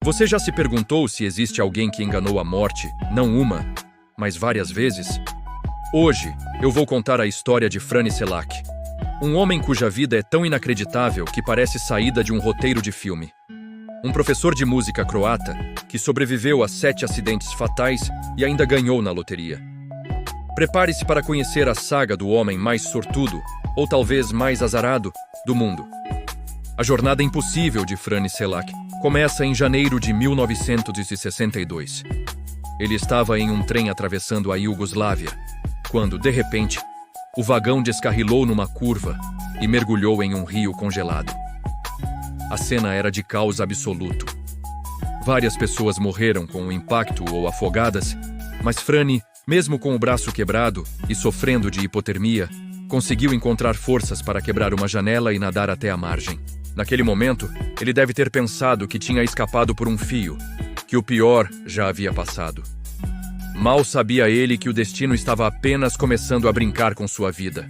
Você já se perguntou se existe alguém que enganou a morte, não uma, mas várias vezes? Hoje, eu vou contar a história de Frane Selak, um homem cuja vida é tão inacreditável que parece saída de um roteiro de filme. Um professor de música croata que sobreviveu a 7 acidentes fatais e ainda ganhou na loteria. Prepare-se para conhecer a saga do homem mais sortudo, ou talvez mais azarado, do mundo. A jornada impossível de Frane Selak começa em janeiro de 1962. Ele estava em um trem atravessando a Iugoslávia, quando, de repente, o vagão descarrilou numa curva e mergulhou em um rio congelado. A cena era de caos absoluto. Várias pessoas morreram com o impacto ou afogadas, mas Frane, mesmo com o braço quebrado e sofrendo de hipotermia, conseguiu encontrar forças para quebrar uma janela e nadar até a margem. Naquele momento, ele deve ter pensado que tinha escapado por um fio, que o pior já havia passado. Mal sabia ele que o destino estava apenas começando a brincar com sua vida.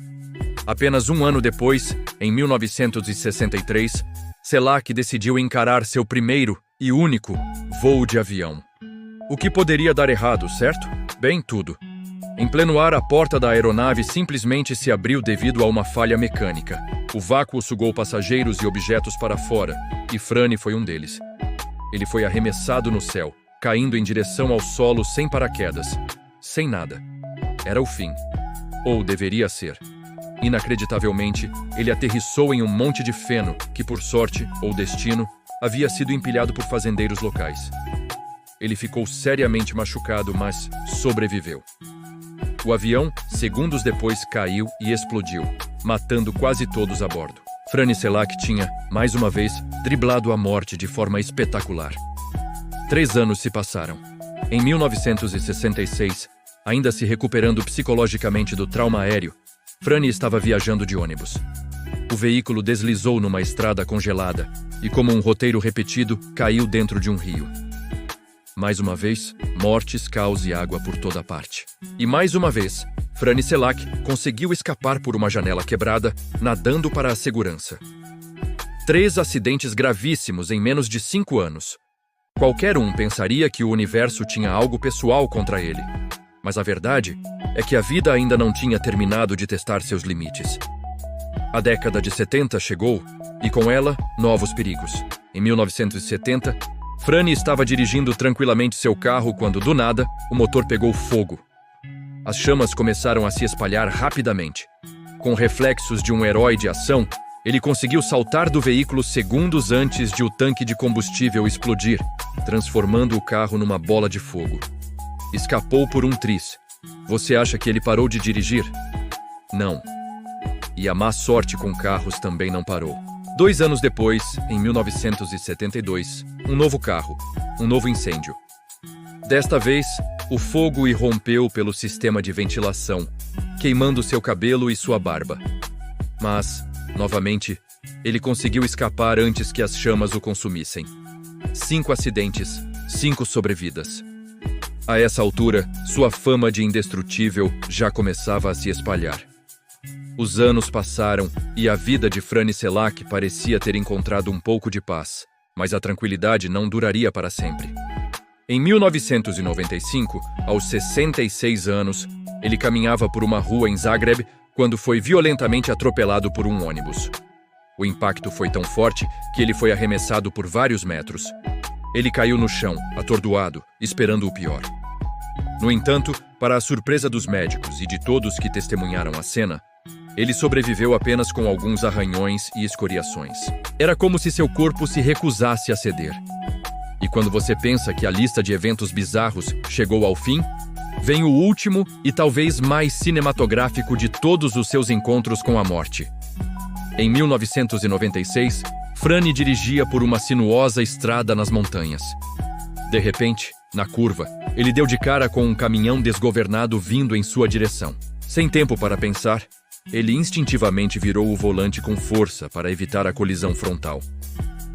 Apenas um ano depois, em 1963, Selak decidiu encarar seu primeiro e único voo de avião. O que poderia dar errado, certo? Bem, tudo. Em pleno ar, a porta da aeronave simplesmente se abriu devido a uma falha mecânica. O vácuo sugou passageiros e objetos para fora, e Frane foi um deles. Ele foi arremessado no céu, caindo em direção ao solo sem paraquedas, sem nada. Era o fim. Ou deveria ser. Inacreditavelmente, ele aterrissou em um monte de feno que, por sorte ou destino, havia sido empilhado por fazendeiros locais. Ele ficou seriamente machucado, mas sobreviveu. O avião, segundos depois, caiu e explodiu, matando quase todos a bordo. Frane Selak tinha, mais uma vez, driblado a morte de forma espetacular. 3 anos se passaram. Em 1966, ainda se recuperando psicologicamente do trauma aéreo, Frane estava viajando de ônibus. O veículo deslizou numa estrada congelada e, como um roteiro repetido, caiu dentro de um rio. Mais uma vez, mortes, caos e água por toda parte. E mais uma vez, Frane Selak conseguiu escapar por uma janela quebrada, nadando para a segurança. 3 acidentes gravíssimos em menos de 5 anos. Qualquer um pensaria que o universo tinha algo pessoal contra ele. Mas a verdade é que a vida ainda não tinha terminado de testar seus limites. A década de 70 chegou, e com ela, novos perigos. Em 1970, Frane estava dirigindo tranquilamente seu carro quando, do nada, o motor pegou fogo. As chamas começaram a se espalhar rapidamente. Com reflexos de um herói de ação, ele conseguiu saltar do veículo segundos antes de o tanque de combustível explodir, transformando o carro numa bola de fogo. Escapou por um triz. Você acha que ele parou de dirigir? Não. E a má sorte com carros também não parou. 2 anos depois, em 1972, um novo carro, um novo incêndio. Desta vez, o fogo irrompeu pelo sistema de ventilação, queimando seu cabelo e sua barba. Mas, novamente, ele conseguiu escapar antes que as chamas o consumissem. 5 acidentes, 5 sobrevidas. A essa altura, sua fama de indestrutível já começava a se espalhar. Os anos passaram e a vida de Frane Selak parecia ter encontrado um pouco de paz, mas a tranquilidade não duraria para sempre. Em 1995, aos 66 anos, ele caminhava por uma rua em Zagreb quando foi violentamente atropelado por um ônibus. O impacto foi tão forte que ele foi arremessado por vários metros. Ele caiu no chão, atordoado, esperando o pior. No entanto, para a surpresa dos médicos e de todos que testemunharam a cena, ele sobreviveu apenas com alguns arranhões e escoriações. Era como se seu corpo se recusasse a ceder. E quando você pensa que a lista de eventos bizarros chegou ao fim, vem o último e talvez mais cinematográfico de todos os seus encontros com a morte. Em 1996, Frane dirigia por uma sinuosa estrada nas montanhas. De repente, na curva, ele deu de cara com um caminhão desgovernado vindo em sua direção. Sem tempo para pensar, ele instintivamente virou o volante com força para evitar a colisão frontal.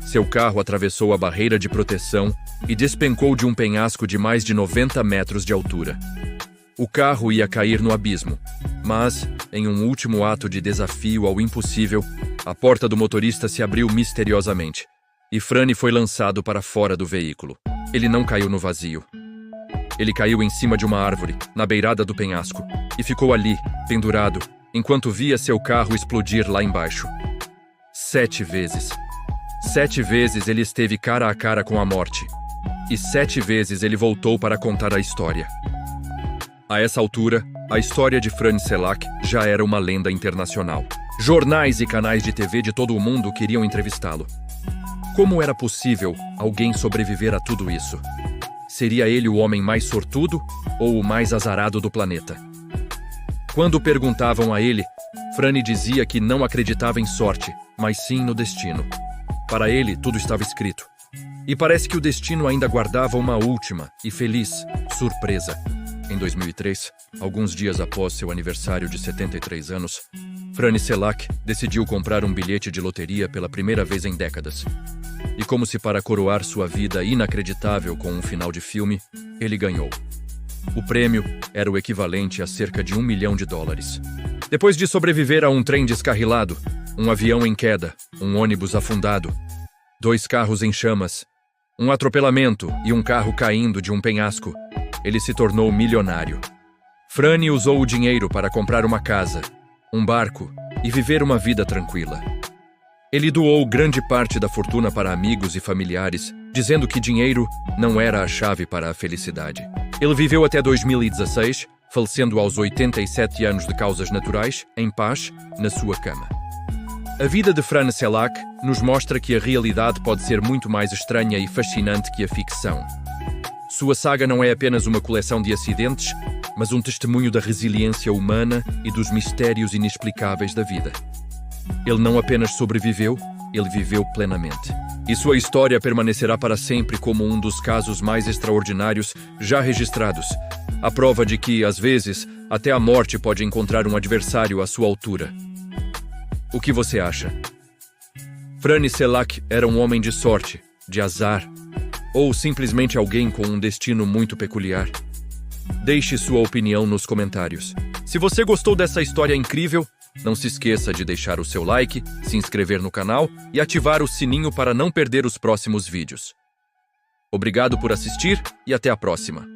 Seu carro atravessou a barreira de proteção e despencou de um penhasco de mais de 90 metros de altura. O carro ia cair no abismo, mas, em um último ato de desafio ao impossível, a porta do motorista se abriu misteriosamente, e Franny foi lançado para fora do veículo. Ele não caiu no vazio. Ele caiu em cima de uma árvore, na beirada do penhasco, e ficou ali, pendurado, enquanto via seu carro explodir lá embaixo. 7 vezes. 7 vezes ele esteve cara a cara com a morte. E 7 vezes ele voltou para contar a história. A essa altura, a história de Franny Selak já era uma lenda internacional. Jornais e canais de TV de todo o mundo queriam entrevistá-lo. Como era possível alguém sobreviver a tudo isso? Seria ele o homem mais sortudo ou o mais azarado do planeta? Quando perguntavam a ele, Franny dizia que não acreditava em sorte, mas sim no destino. Para ele, tudo estava escrito. E parece que o destino ainda guardava uma última e feliz surpresa. Em 2003, alguns dias após seu aniversário de 73 anos, Franny Selak decidiu comprar um bilhete de loteria pela primeira vez em décadas. E como se para coroar sua vida inacreditável com um final de filme, ele ganhou. O prêmio era o equivalente a cerca de $1 milhão. Depois de sobreviver a um trem descarrilado, um avião em queda, um ônibus afundado, 2 carros em chamas, um atropelamento e um carro caindo de um penhasco, ele se tornou milionário. Franny usou o dinheiro para comprar uma casa, um barco e viver uma vida tranquila. Ele doou grande parte da fortuna para amigos e familiares, dizendo que dinheiro não era a chave para a felicidade. Ele viveu até 2016, falecendo aos 87 anos de causas naturais, em paz, na sua cama. A vida de Franny Selak nos mostra que a realidade pode ser muito mais estranha e fascinante que a ficção. Sua saga não é apenas uma coleção de acidentes, mas um testemunho da resiliência humana e dos mistérios inexplicáveis da vida. Ele não apenas sobreviveu, ele viveu plenamente. E sua história permanecerá para sempre como um dos casos mais extraordinários já registrados, a prova de que, às vezes, até a morte pode encontrar um adversário à sua altura. O que você acha? Franny Selak era um homem de sorte, de azar, ou simplesmente alguém com um destino muito peculiar? Deixe sua opinião nos comentários. Se você gostou dessa história incrível, não se esqueça de deixar o seu like, se inscrever no canal e ativar o sininho para não perder os próximos vídeos. Obrigado por assistir e até a próxima.